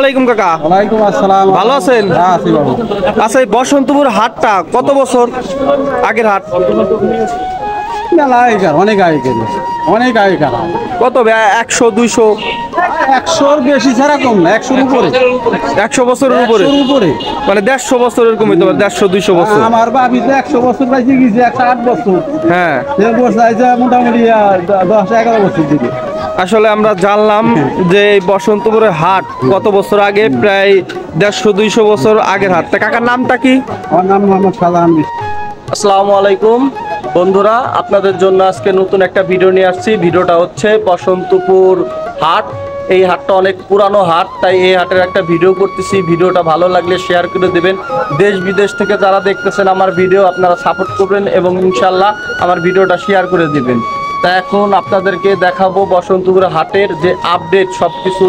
আলাইকুম কাকা। ওয়ালাইকুম আসসালাম। ভালো আছেন? হ্যাঁ আছি বাবু। আচ্ছা, এই বসন্তপুর হাটটা কত বছর আগের হাট? মেলা আগেকার, অনেক আগেকার, অনেক আগেকার। কত 100 200? 100-র বেশি ছাড়া কম না, 100-র উপরে। 100 বছরের উপরে? 100-র উপরে, মানে 150 বছরের কম হইতে পারে, 150 200 বছর। আমার বাবি তো 100 বছর পাইছে, গেছে 108 বছর। হ্যাঁ, মোটামুটি 10-11 বছর দিকে। আসলে আমরা জানলাম যে এই বসন্তপুরের হাট কত বছর আগে, প্রায় 150 200 বছর আগের হাট। তা কাকার নামটা কি? আমার নাম মোহাম্মদ শাহজাহান। আসসালামু আলাইকুম বন্ধুরা, আপনাদের জন্য আজকে নতুন একটা ভিডিও নিয়ে আসছি। ভিডিওটা হচ্ছে বসন্তপুর হাট। এই হাটটা অনেক পুরানো হাট, তাই এই হাটের একটা ভিডিও করতেছি। ভিডিওটা ভালো লাগলে শেয়ার করে দেবেন। দেশ বিদেশ থেকে যারা দেখতেছেন আমার ভিডিও, আপনারা সাপোর্ট করবেন এবং ইনশাল্লাহ আমার ভিডিওটা শেয়ার করে দেবেন। তা এখন আপনাদেরকে দেখাবো বসন্তপুর হাটের যে আপডেট, সব কিছু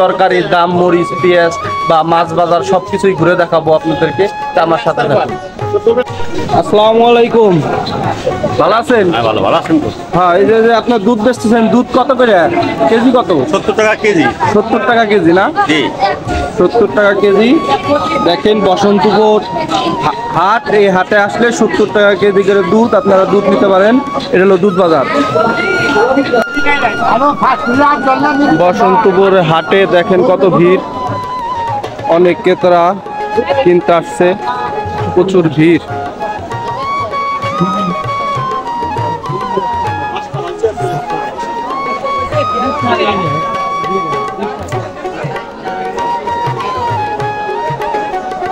তরকারির দাম, মরিচ, পেঁয়াজ বা মাছ বাজার সব কিছুই ঘুরে দেখাবো আপনাদেরকে। তা আমার সাথে থাকুন। আসসালামু আলাইকুম, ভালো আছেন? ভালো আছেন তো? হ্যাঁ, এই যে আপনার দুধ বেচতেছেন, দুধ কত করে কেজি? কত? 70 টাকা কেজি। 70 টাকা কেজি না? জি। 70 টাকা কেজি। দেখেন বসন্তপুর হাট, এই হাটে আসলে 70 টাকা কেজি করে দুধ, আপনারা দুধ নিতে পারেন। এটা হলো দুধ বাজার। বসন্তপুর হাটে দেখেন কত ভিড়, অনেক ক্রেতারা কিনতে আসছে, প্রচুর ভিড়।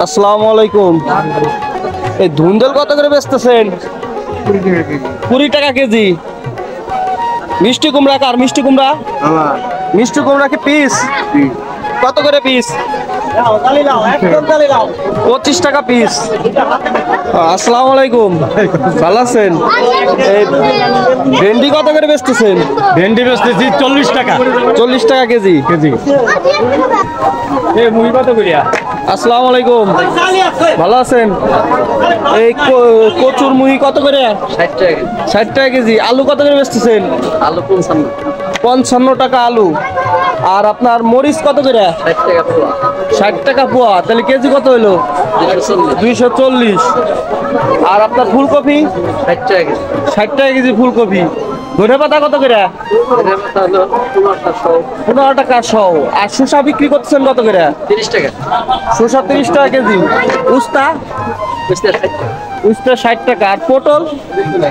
আসসালামু আলাইকুম। এই ধুন্দল কত করে বেচতেছেন? 20 টাকা কেজি। মিষ্টি কুমড়া কার? মিষ্টি কুমড়া? মিষ্টি কুমড়া কি পিস? কত করে পিস? 25 টাকা পিস। আসসালামু আলাইকুম, ভালো আছেন? এই ভেন্ডি কত করে বেচতেছেন? ভেন্ডি বেচতেছি 40 টাকা। 40 টাকা কেজি। এই মুই কত করিয়া? আসসালামু আলাইকুম, ভালো আছেন? এই কচুর মুহি কত করে? 60 টাকা। 60 টাকা কেজি। আলু কত করে বেচতেছেন? আলু 55। 55 টাকা আলু। আর আপনার মরিচ কত করে? 60 টাকা পোয়া। 60 টাকা পোয়া। তাহলে কেজি কত হলো? 240। আর আপনার ফুলকপি? 60 টাকা কেজি। 60 টাকা কেজি ফুলকপি। ধনে পাতা কত করে? এর মতো হলো 15 টাকা শো। আর শসা বিক্রি করতেছেন কত করে? 30 টাকা। শসা 30 টাকা কেজি। উস্তা? বুঝতে 60 টাকা। উস্তা 60 টাকা। আর পটল?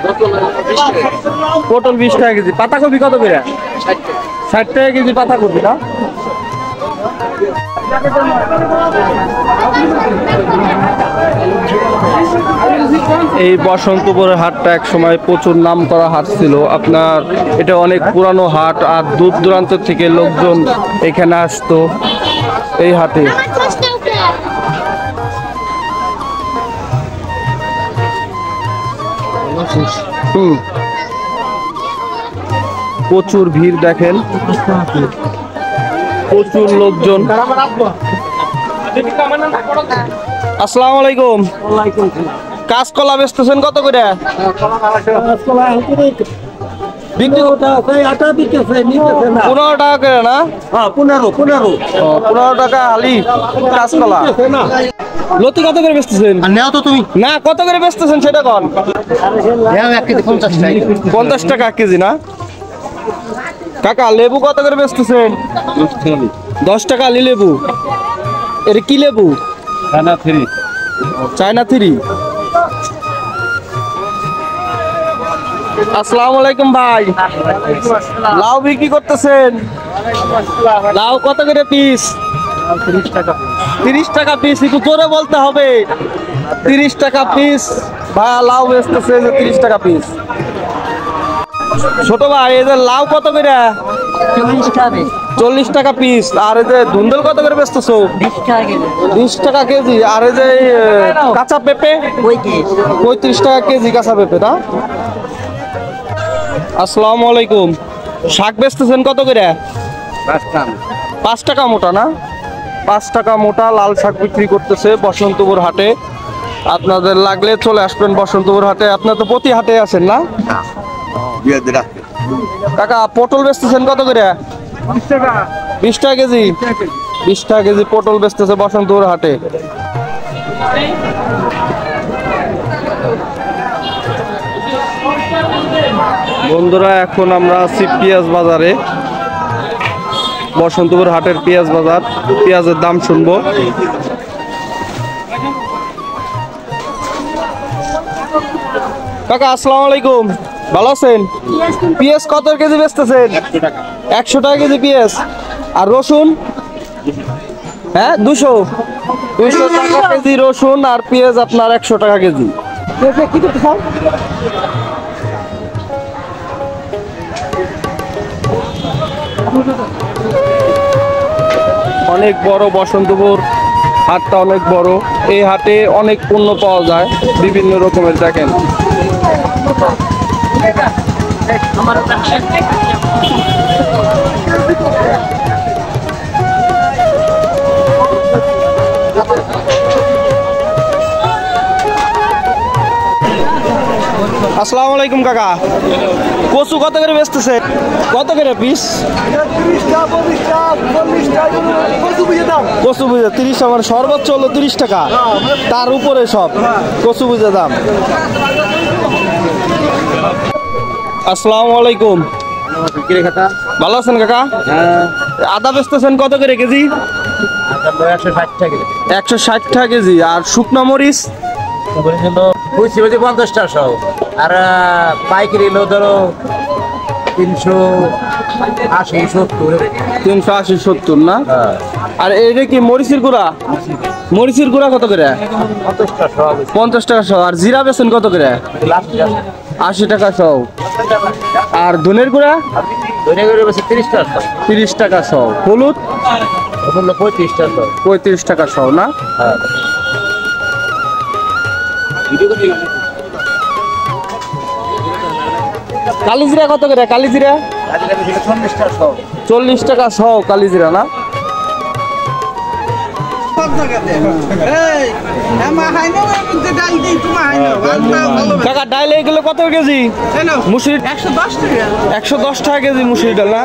রতন 20 টাকা। পটল 20 টাকা কেজি। পাতাকপি কত করে? 60 টাকা। 60 টাকা কেজি পাতাকপি না? এই বসন্তপুরের হাটটা এক সময় প্রচুর নাম করা হাট ছিল। আপনার এটা অনেক পুরানো হাট, আর দূর দূরান্ত থেকে লোকজন এখানে আসতো এই হাটে। প্রচুর ভিড় দেখেন, প্রচুর লোকজন। আসসালামু আলাইকুম। কাঁচকলা বেচতেছেন কত করে? বিক্রি 15 টাকা করে না? 15 টাকা হালি কাঁচকলা। লতি কত করে বেচতেছেন? নেও তো তুমি। না, কত করে বেচতেছেন সেটা কোন? 1 কেজি 50 টাকা। 50 টাকা কেজি না? কাকা লেবু কত করে বেচতেছেন? 10 টাকা আলি লেবু। এর কি লেবু? চায়না 3। আসসালামু আলাইকুম ভাই, লাউ বিক্রি করতেছেন? লাউ কত করে পিস? 30 টাকা পিস। একটু জোরে বলতে হবে। 30 টাকা পিস। ভাই লাউ বেচতেছে 30 টাকা পিস। ছোট ভাই, এই যে লাউ কত করে? 40 টাকা পিস। আর এই যে ধুন্দল কত করে বেচতেছো? 20 টাকা কেজি। আর এই যে কাঁচা পেঁপে? 35 টাকা কেজি কাঁচা পেঁপে না? আসসালামু আলাইকুম। শাক বেচতেছেন কত করে? 5 টাকা মোটা না? 5 টাকা মোটা লাল শাক বিক্রি করতেছে বসন্তপুর হাটে। আপনাদের লাগলে চলে আসবেন বসন্তপুর হাটে। আপনার তো প্রতি হাটে আছেন না কাকা? পটল বেচতেছেন কত করে? 20 টাকা কেজি। 20 টাকা কেজি পটল বেচতেছে বসন্তপুর হাটে। বন্ধুরা এখন আমরা আছি পেঁয়াজ বাজারে, বসন্তপুর হাটের পেঁয়াজ বাজার। পেঁয়াজের দাম শুনবো। কাকা আসসালামু আলাইকুম, ভালো আছেন? পেঁয়াজ কত কেজি বেচতেছেন? 100 টাকা কেজি পেঁয়াজ। আর রসুন? হ্যাঁ 200 টাকা কেজি রসুন। আর পেঁয়াজ আপনার 100 টাকা কেজি। অনেক বড় বসন্তপুর হাটটা, অনেক বড়। এই হাটে অনেক পণ্য পাওয়া যায় বিভিন্ন রকমের। দেখেন আসসালামু আলাইকুম কাকা, কচু কত করে বেচতেছে? কত করে পিস? কচু বুঝে 30 টাকা, মানে সর্বোচ্চ হলো 30 টাকা, তার উপরে সব কচু বুঝে দাম। আসসালামু আলাইকুম, ভালো আছেন কাকা? আদা বেচতেছেন কত করে কেজি? 160 টাকা কেজি। আর শুকনা মরিচ? 50 টাকা আর পাইকারি হলো ধরো 380-70 না? আর এইটা কি মরিচের গুঁড়া? মরিচের গুঁড়া কত করে? 50 টাকা সহ। আর জিরা বেচেন কত করে? 80 টাকা সহ। আর ধনের গুঁড়া? 30 টাকা সহ। হলুদ? 35 টাকা সহ না? কালিজিরা কত করে? কালিজিরা 40 টাকা সহ কালিজিরা না? কাকা ডাল এগুলো কত কেজি? মুসুরি 110 টাকা কেজি মুসুরি ডাল না?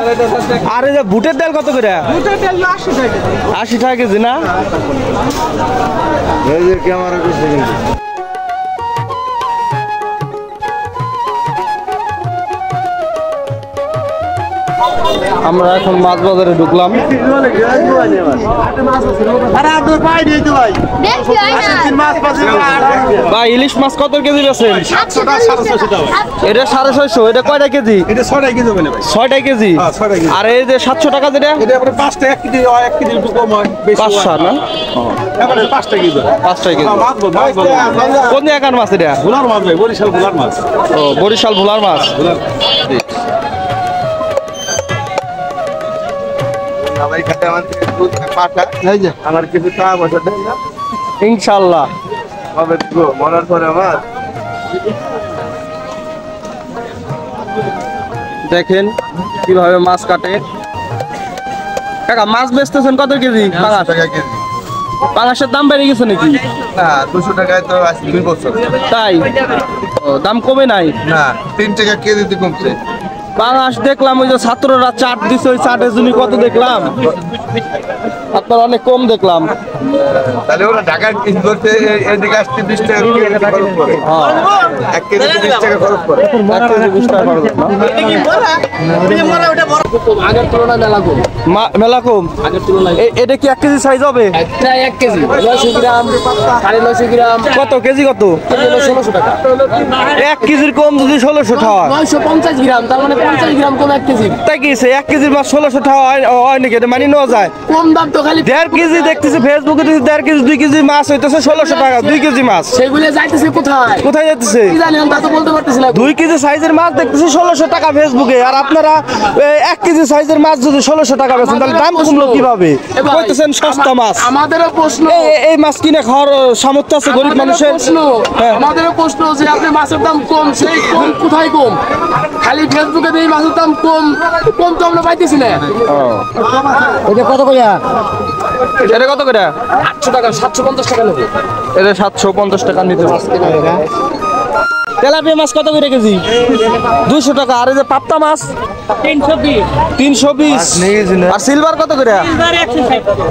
আর এই যে বুটের ডাল কত করে? 80 টাকা কেজি না? আমরা এখন মাছ বাজারে ঢুকলাম। ভাই ইলিশ মাছ কত কেজি বেচেন? এটা 650। এটা কয়টা কেজি? 6টা কেজি। আর এই যে 700 টাকা যেটা? 5টা না? 5টা কেজি। কোন একার মাছ এটা? ও বরিশাল ভোলার মাছ। আমার কিছু টাকা পয়সা দেন না ইনশাআল্লাহ। মরার পরে আমার দেখেন কিভাবে মাছ কাটে। কাকা মাছ বেচতেছেন কত কেজি? 5 টাকা কেজি। পাঙাশের দাম বেড়ে গেছে নাকি? না 200 টাকায় তো আজ 2 বছর। তাই? ও দাম কমে নাই? না 3 টাকা কেজিতে কমছে। পাঙাশ দেখলাম ওই যে ছাত্ররা চাট দিচ্ছে, ওই চাটের জন্য কত দেখলাম, আপনার অনেক কম দেখলাম। তাহলে ওরা ঢাকার কিস করতে এদিকে আসতে 20 টাকা খরচ করে। হ্যাঁ 1 কেজিতে 20 টাকা খরচ করে। 1 কেজি 20 টাকা খরচ না? আগের তুলনায় মেলা কম। মেলা কম। আগের তুলনায় এটা কি 1 কেজি সাইজ হবে? একটা 1 কেজি 900 গ্রাম 950 গ্রাম। কত কেজি? কত? 1600 টাকা। 1 কেজির কম যদি 1600 টাকা হয়? 950 গ্রাম, তার মানে 50 গ্রাম কম 1 কেজি। তাই কি 1 কেজির মাছ 1600 টাকা হয় নাকি? এটা মানি নেওয়া যায়? কম দাম তো খালি 1.5 কেজি দেখতেছি ফেসবুকে, 1.5 কেজি 2 কেজি মাছ হইতেছে 1600 টাকা। 2 কেজি মাছ সেগুলো যাইতেছে কোথায়? কোথায় যাচ্ছে? কি জানি আমি তা তো বলতে পারতেছি না। 2 কেজি সাইজের মাছ দেখতেছি 1600 টাকা ফেসবুকে। আর আপনারা 1 কেজি সাইজের মাছ যদি 1600 টাকা বেচেন তাহলে দাম কমলো কিভাবে? কইতেছেন সস্তা মাছ। আমাদেরও প্রশ্ন, এই মাছ কিনে খাওয়ার সামর্থ্য আছে গরিব মানুষের? আমাদেরও প্রশ্ন যে আপনি মাছের দাম কম, সেই কম কোথায় কম? খালি ফেসবুকে দিয়ে মাছের দাম কম কম তো আমরা পাইতেছি না। এটা কত করে? এটা কত করে? 800 টাকা 750 টাকা নেবে। এটা 750 টাকা নিতে পারছে। তেলাপিয়া মাছ কত করে কেজি? 200 টাকা। আর এই যে পাপ্তা মাছ 320। আর সিলভার কত করে?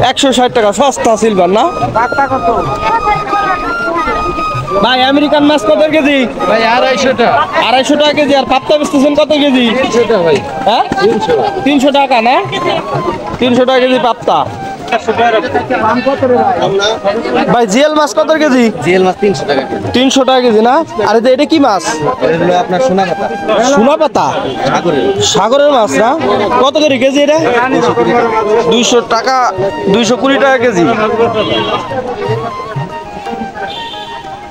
160 টাকা। সস্তা সিলভার না? ভাই আমেরিকান মাছ কত কেজি? ভাই 250 টাকা। 250 টাকা কেজি। আর পাপ্তা বেচতেছেন কত কেজি? 300 টাকা ভাই। হ্যাঁ 300 টাকা না? 300 টাকা কেজি পাপ্তা। ভাই জিএল মাছ কত কেজি? জিএল মাছ 300 টাকা। 300 টাকা কেজি না? আর এটা কি মাছ? এগুলো আপনার সোনা পাতা। সোনা পাতা সাগরের মাছ না? কত করে কেজি এটা? 200 টাকা। 220 টাকা কেজি।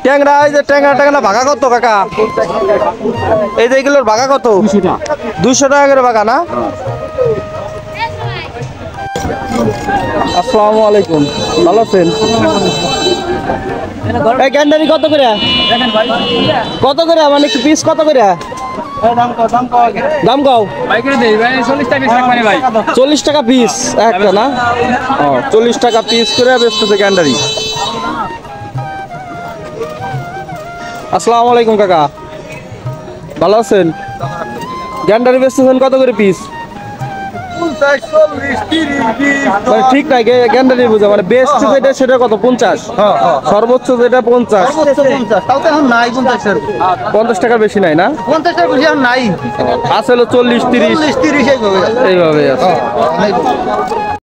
ট্যাংরা, এই যে ট্যাংরা ভাগা কত কাকা? এই যে এগুলোর ভাগা কত? 200 টাকা করে ভাগা না? আসসালামু আলাইকুম, ভালো আছেন? এই গ্যান্ডারি কত করে? কত করে মানে পিস কত করে? দাম কও। 40 টাকা পিস একটা না? 40 টাকা পিস করে বেচতেছে গ্যান্ডারি। আসসালামু আলাইকুম কাকা, ভালো আছেন? গ্যান্ডারি বেচতেছেন কত করে পিস? মানে ঠিক নাই, গ্যান্ডারি বুঝে মানে বেস্ট যেটা সেটা কত? 50। সর্বোচ্চ যেটা 50। 50 টাকার বেশি নাই না? 50 টাকা বেশি আর নাই। আসলে 40 30 30 এইভাবে এইভাবে আছে।